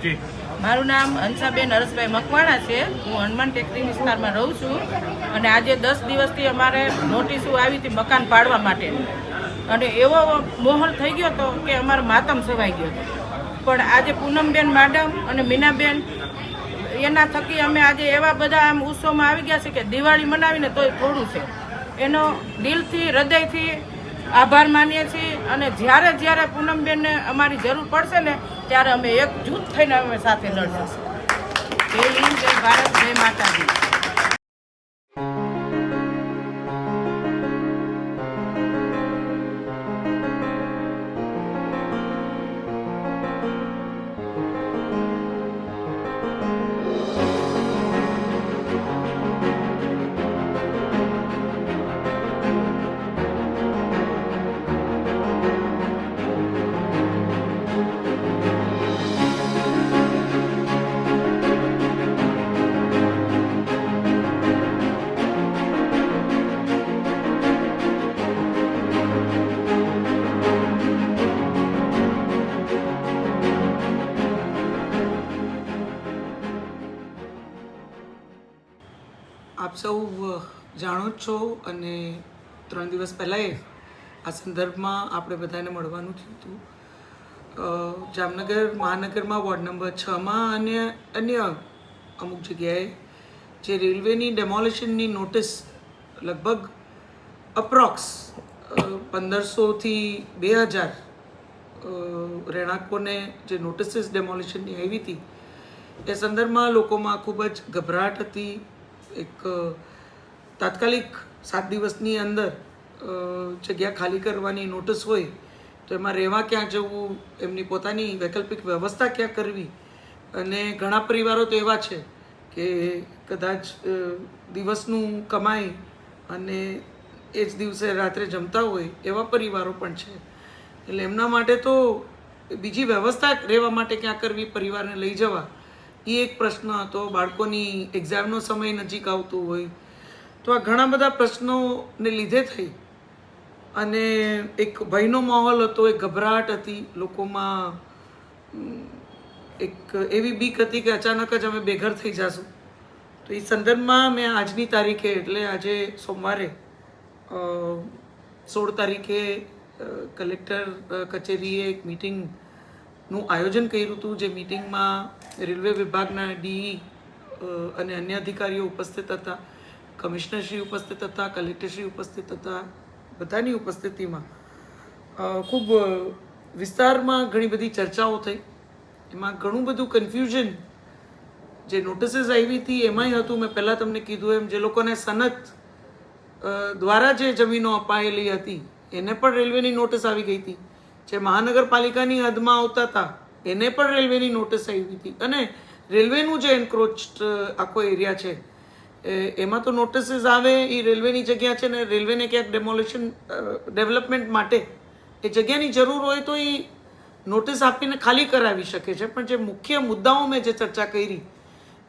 જી મારું નામ હંસાબેન હરસભાઈ મકવાણા છે. હું હનુમાન ટેકરી વિસ્તારમાં રહું છું અને આજે 10 દિવસથી અમારે નોટિસો આવી હતી મકાન પાડવા માટે અને એવો માહોલ થઈ ગયો હતો કે અમારો માતમ સવાઈ ગયો હતો. પણ આજે પૂનમબેન મેડમ અને મીનાબેન એના થકી અમે આજે એવા બધા આમ ઉત્સવમાં આવી ગયા છે કે દિવાળી મનાવીને તોય થોડું છે. એનો દિલથી હૃદયથી આભાર માનીએ છીએ અને જ્યારે જ્યારે પૂનમબેનને અમારી જરૂર પડશે ને ત્યારે અમે એકજૂથ થઈને અમે સાથે લડશું. જય હિન્દ, જય ભારત, જય માતાજી. આપ સૌ જાણો જ છો અને 3 દિવસ પહેલાં આ સંદર્ભમાં આપણે બધાને મળવાનું થયું હતું. જામનગર મહાનગરમાં વોર્ડ નંબર 6માં અને અન્ય અમુક જગ્યાએ જે રેલવેની ડેમોલિશનની નોટિસ લગભગ અપ્રોક્સ 1500થી 2000 રહેણાંકોને જે નોટિસીસ ડેમોલિશનની આવી હતી એ સંદર્ભમાં લોકોમાં ખૂબ જ ગભરાટ હતી. એક તાત્કાલિક 7 દિવસની અંદર જગ્યા ખાલી કરવાની નોટિસ હોય તો એમાં રહેવા ક્યાં જવું, એમની પોતાની વૈકલ્પિક વ્યવસ્થા ક્યાં કરવી. અને ઘણા પરિવારો તો એવા છે કે કદાચ દિવસનું કમાઈ અને એ જ દિવસે રાત્રે જમતા હોય એવા પરિવારો પણ છે. એટલે એમના માટે તો બીજી વ્યવસ્થા રહેવા માટે ક્યાં કરવી, પરિવારને લઈ જવા, એ એક પ્રશ્ન હતો. બાળકોની એક્ઝામનો સમય નજીક આવતો હોય તો આ ઘણા બધા પ્રશ્નોને લીધે થઈ અને એક ભયનો માહોલ હતો, એક ગભરાટ હતી લોકોમાં, એક એવી બીક હતી કે અચાનક જ અમે બેઘર થઈ જશું. તો એ સંદર્ભમાં મેં આજની તારીખે એટલે આજે સોમવારે 16 તારીખે કલેક્ટર કચેરીએ એક મિટિંગનું આયોજન કર્યું હતું. જે મિટિંગમાં રેલવે વિભાગના ડીઈ અને અન્ય અધિકારીઓ ઉપસ્થિત હતા, કમિશનરશ્રી ઉપસ્થિત હતા, કલેક્ટરશ્રી ઉપસ્થિત હતા. બધાની ઉપસ્થિતિમાં ખૂબ વિસ્તારમાં ઘણી બધી ચર્ચાઓ થઈ. એમાં ઘણું બધું કન્ફ્યુઝન જે નોટિસીસ આવી હતી એમાંય હતું. મેં પહેલાં તમને કીધું એમ, જે લોકોને સનત દ્વારા જે જમીનો અપાયેલી હતી એને પણ રેલવેની નોટિસ આવી ગઈ હતી. જે મહાનગરપાલિકાની હદમાં આવતા હતા એને પણ રેલવેની નોટિસ આવી હતી. અને રેલવેનું જે એન્ક્રોચ્ડ આખો એરિયા છે એમાં તો નોટિસીસ આવે, એ રેલવેની જગ્યા છે ને રેલવેને ક્યાંક ડેવલપમેન્ટ માટે એ જગ્યાની જરૂર હોય તો એ નોટિસ આપીને ખાલી કરાવી શકે છે. પણ જે મુખ્ય મુદ્દાઓ મેં જે ચર્ચા કરી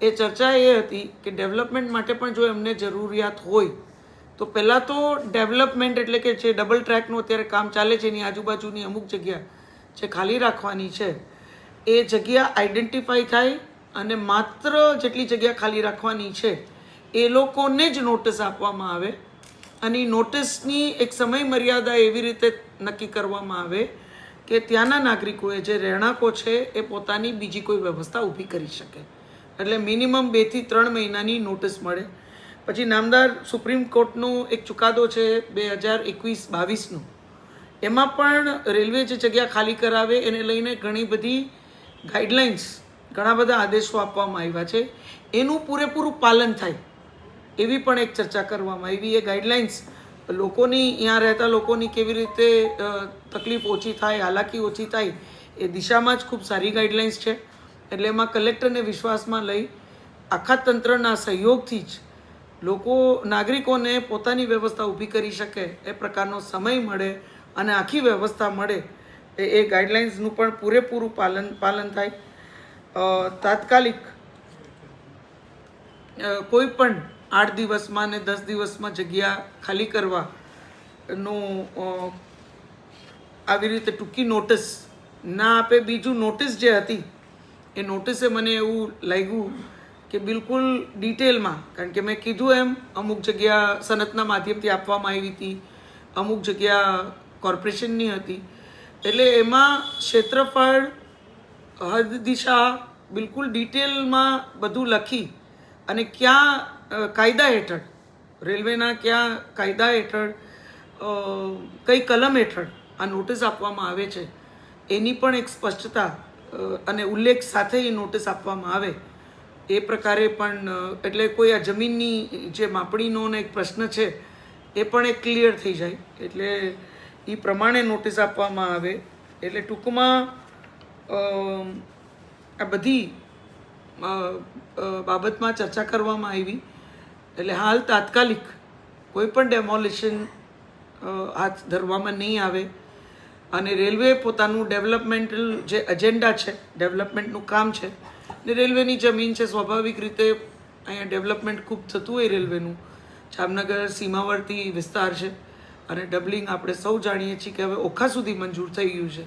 એ ચર્ચા એ હતી કે ડેવલપમેન્ટ માટે પણ જો એમને જરૂરિયાત હોય તો પહેલાં તો ડેવલપમેન્ટ એટલે કે જે ડબલ ટ્રેકનું અત્યારે કામ ચાલે છે એની આજુબાજુની અમુક જગ્યા જે ખાલી રાખવાની છે એ જગ્યા આઈડેન્ટિફાઈ થાય અને માત્ર જેટલી જગ્યા ખાલી રાખવાની છે એ લોકોને જ નોટિસ આપવામાં આવે. અને નોટિસની એક સમય મર્યાદા એવી રીતે નક્કી કરવામાં આવે કે ત્યાંના નાગરિકોએ જે રહેણાંકો છે એ પોતાની બીજી કોઈ વ્યવસ્થા ઊભી કરી શકે. એટલે મિનિમમ 2 થી 3 મહિનાની નોટિસ મળે. પછી નામદાર સુપ્રીમ કોર્ટનો એક ચુકાદો છે 2021-22નો, એમાં પણ રેલવે જે જગ્યા ખાલી કરાવે એને લઈને ઘણી બધી ગાઈડલાઇન્સ, ઘણા બધા આદેશો આપવામાં આવ્યા છે. એનું પૂરેપૂરું પાલન થાય એવી પણ એક ચર્ચા કરવામાં આવી. એ ગાઈડલાઇન્સ લોકોની, અહીંયા રહેતા લોકોની કેવી રીતે તકલીફ ઓછી થાય, હાલાકી ઓછી થાય એ દિશામાં જ ખૂબ સારી ગાઈડલાઇન્સ છે. એટલે એમાં કલેક્ટરને વિશ્વાસમાં લઈ આખા તંત્રના સહયોગથી જ લોકો, નાગરિકોને પોતાની વ્યવસ્થા ઊભી કરી શકે એ પ્રકારનો સમય મળે અને આખી વ્યવસ્થા મળે એ ગાઈડલાઇન્સનું પણ પૂરેપૂરું પાલન થાય. તાત્કાલિક કોઈ પણ 8 દિવસમાં ને 10 દિવસમાં જગ્યા ખાલી કરવાનો આવી રીતે ટૂંકી નોટિસ ના આપે. બીજું, નોટિસ જે હતી એ નોટિસે મને એવું લાગ્યું કે બિલકુલ ડિટેલમાં, કારણ કે મેં કીધું એમ અમુક જગ્યા સનતના માધ્યમથી આપવામાં આવી હતી, અમુક જગ્યા કોર્પોરેશનની હતી, એટલે એમાં ક્ષેત્રફળ, હદ દિશા બિલકુલ ડિટેલમાં બધું લખી અને ક્યાં કાયદા હેઠળ, રેલવેના ક્યાં કાયદા હેઠળ, કઈ કલમ હેઠળ આ નોટિસ આપવામાં આવે છે એની પણ એક સ્પષ્ટતા અને ઉલ્લેખ સાથે એ નોટિસ આપવામાં આવે એ પ્રકારે પણ, એટલે કોઈ આ જમીનની જે માપણીનો એક પ્રશ્ન છે એ પણ એક ક્લિયર થઈ જાય, એટલે એ પ્રમાણે નોટિસ આપવામાં આવે. એટલે ટૂંકમાં આ બધી બાબતમાં ચર્ચા કરવામાં આવી. એટલે હાલ તાત્કાલિક કોઈ પણ ડેમોલિશન હાથ ધરવામાં નહીં આવે અને રેલવે પોતાનું ડેવલપમેન્ટલ જે એજન્ડા છે, ડેવલપમેન્ટનું કામ છે, ને રેલવેની જમીન છે, સ્વાભાવિક રીતે અહીંયા ડેવલપમેન્ટ ખૂબ થતું હોય રેલવેનું. જામનગર સીમાવર્તી વિસ્તાર છે અને ડબલિંગ આપણે સૌ જાણીએ છીએ કે હવે ઓખા સુધી મંજૂર થઈ ગયું છે.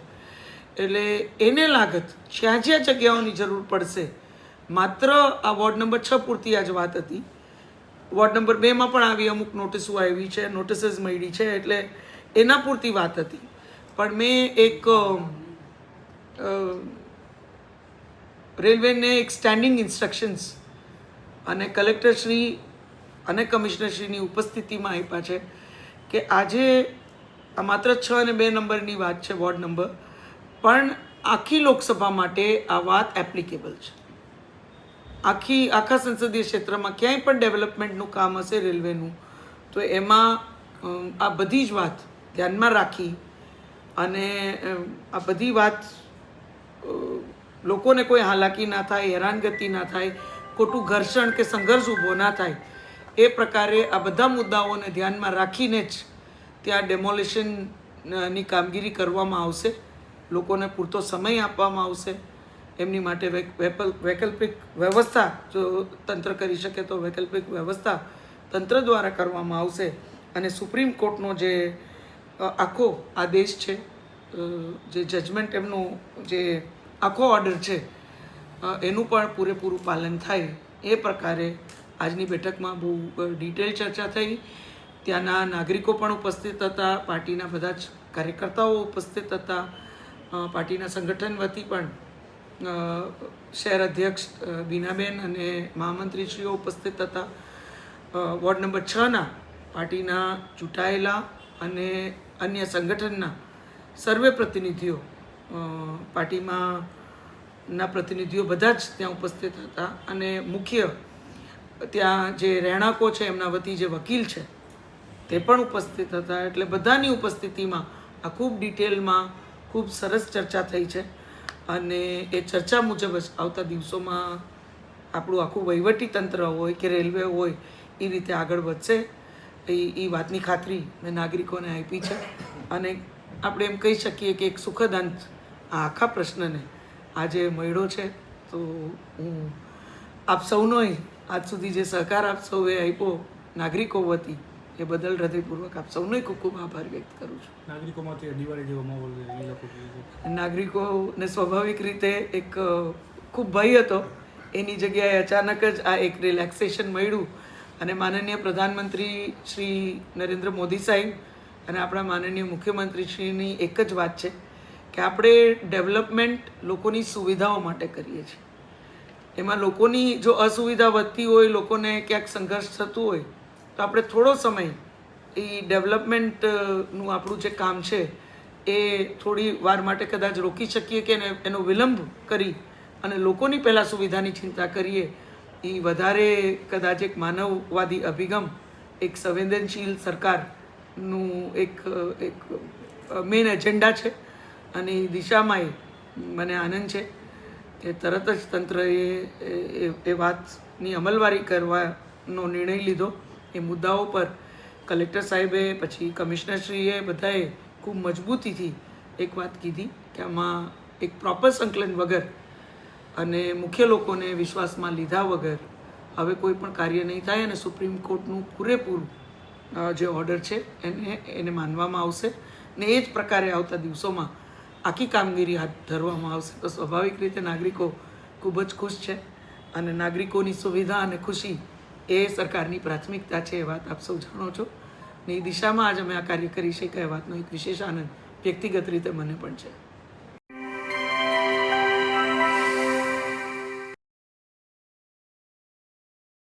એટલે એને લાગત જ્યાં જ્યાં જગ્યાઓની જરૂર પડશે, માત્ર આ વોર્ડ નંબર 6 પૂરતી આ જ વાત હતી. વોર્ડ નંબર 2માં પણ આવી અમુક નોટિસો આવી છે, નોટિસીસ મળી છે, એટલે એના પૂરતી વાત હતી. પણ મેં એક રેલવેને એક સ્ટેન્ડિંગ ઇન્સ્ટ્રક્શન્સ અને કલેક્ટરશ્રી અને કમિશનરશ્રીની ઉપસ્થિતિમાં આપ્યા છે કે આજે આ માત્ર 6 અને 2 નંબરની વાત છે, વોર્ડ નંબર, પણ આખી લોકસભા માટે આ વાત એપ્લિકેબલ છે. આખા સંસદીય ક્ષેત્રમાં ક્યાંય પણ ડેવલપમેન્ટનું કામ હશે રેલવેનું, તો એમાં આ બધી જ વાત ધ્યાનમાં રાખી અને આ બધી વાત લોકોને કોઈ હાલાકી ના થાય, હેરાનગતિ ના થાય, ખોટું ઘર્ષણ કે સંઘર્ષ ઊભો ના થાય, એ પ્રકારે આ બધા મુદ્દાઓને ધ્યાનમાં રાખીને જ ત્યાં ડેમોલિશનની કામગીરી કરવામાં આવશે. લોકોને પૂરતો સમય આપવામાં આવશે. એમની માટે વૈકલ્પિક વ્યવસ્થા જો તંત્ર કરી શકે તો વૈકલ્પિક વ્યવસ્થા તંત્ર દ્વારા કરવામાં આવશે. અને સુપ્રીમ કોર્ટનો જે આખો આદેશ છે, જે જજમેન્ટ, એમનો જે આખો ઓર્ડર છે, એનું પણ પૂરેપૂરું પાલન થાય એ પ્રકારે આજની બેઠકમાં બહુ ડિટેલ ચર્ચા થઈ. ત્યાંના નાગરિકો પણ ઉપસ્થિત હતા, પાર્ટીના બધા જ કાર્યકર્તાઓ ઉપસ્થિત હતા, પાર્ટીના સંગઠન વતી પણ શહેર અધ્યક્ષ બીનાબેન અને મહામંત્રીશ્રીઓ ઉપસ્થિત હતા. વોર્ડ નંબર 6ના પાર્ટીના ચૂંટાયેલા અને અન્ય સંગઠનના સર્વે પ્રતિનિધિઓ, પાર્ટીમાં ના પ્રતિનિધિઓ બધા જ ત્યાં ઉપસ્થિત હતા. અને મુખ્ય ત્યાં જે રહેણાંકો છે એમના વતી જે વકીલ છે તે પણ ઉપસ્થિત હતા. એટલે બધાની ઉપસ્થિતિમાં આ ખૂબ ડિટેલમાં ખૂબ સરસ ચર્ચા થઈ છે અને એ ચર્ચા મુજબ જ આવતા દિવસોમાં આપણું આખું વહીવટી તંત્ર હોય કે રેલવે હોય એ રીતે આગળ વધશે. એ વાતની ખાતરી મેં નાગરિકોને આપી છે અને આપણે એમ કહી શકીએ કે એક સુખદ અંત આ આખા પ્રશ્નને આજે મળ્યો છે. તો હું આપ સૌનો આજ સુધી જે સહકાર આપ સૌએ આપ્યો નાગરિકો વતી, એ બદલ હૃદયપૂર્વક આપ સૌનો ખૂબ ખૂબ આભાર વ્યક્ત કરું છું. નાગરિકોમાંથી દિવાળી જેવો માહોલ એ લોકો, નાગરિકોને સ્વાભાવિક રીતે એક ખૂબ ભય હતો, એની જગ્યાએ અચાનક જ આ એક રિલેક્સેશન મળ્યું. અને માનનીય પ્રધાનમંત્રી શ્રી નરેન્દ્ર મોદી સાહેબ અને આપણા માનનીય મુખ્યમંત્રીશ્રીની એક જ વાત છે કે આપણે ડેવલપમેન્ટ લોકોની સુવિધાઓ માટે કરીએ છીએ. એમાં લોકોની જો અસુવિધા વધતી હોય, લોકોને ક્યાંક સંઘર્ષ થતું હોય, તો આપણે થોડો સમય એ ડેવલપમેન્ટનું આપણું જે કામ છે એ થોડી વાર માટે કદાચ રોકી શકીએ કે એનો વિલંબ કરી અને લોકોની પહેલાં સુવિધાની ચિંતા કરીએ. એ વધારે કદાચ એક માનવવાદી અભિગમ, એક સંવેદનશીલ સરકારનું એક મેઇન એજન્ડા છે. અને એ દિશામાં મને આનંદ છે કે તરત જ તંત્રએ એ વાતની અમલવારી કરવાનો નિર્ણય લીધો. એ મુદ્દાઓ પર કલેક્ટર સાહેબે, પછી કમિશનરશ્રીએ બધાએ ખૂબ મજબૂતીથી એક વાત કીધી કે આમાં એક પ્રોપર સંકલન વગર અને મુખ્ય લોકોને વિશ્વાસમાં લીધા વગર હવે કોઈ પણ કાર્ય નહીં થાય. અને સુપ્રીમ કોર્ટનું પૂરેપૂરું જે ઓર્ડર છે એને માનવામાં આવશે ને એ જ પ્રકારે આવતા દિવસોમાં આખી કામગીરી હાથ ધરવામાં આવશે. તો સ્વાભાવિક રીતે નાગરિકો ખૂબ જ ખુશ છે અને નાગરિકોની સુવિધા અને ખુશી એ સરકારની પ્રાથમિકતા છે એ વાત આપ સૌ જાણો છો ને એ દિશામાં આજે અમે આ કાર્ય કરી શક્યા એ વાતનો એક વિશેષ આનંદ વ્યક્તિગત રીતે મને પણ છે.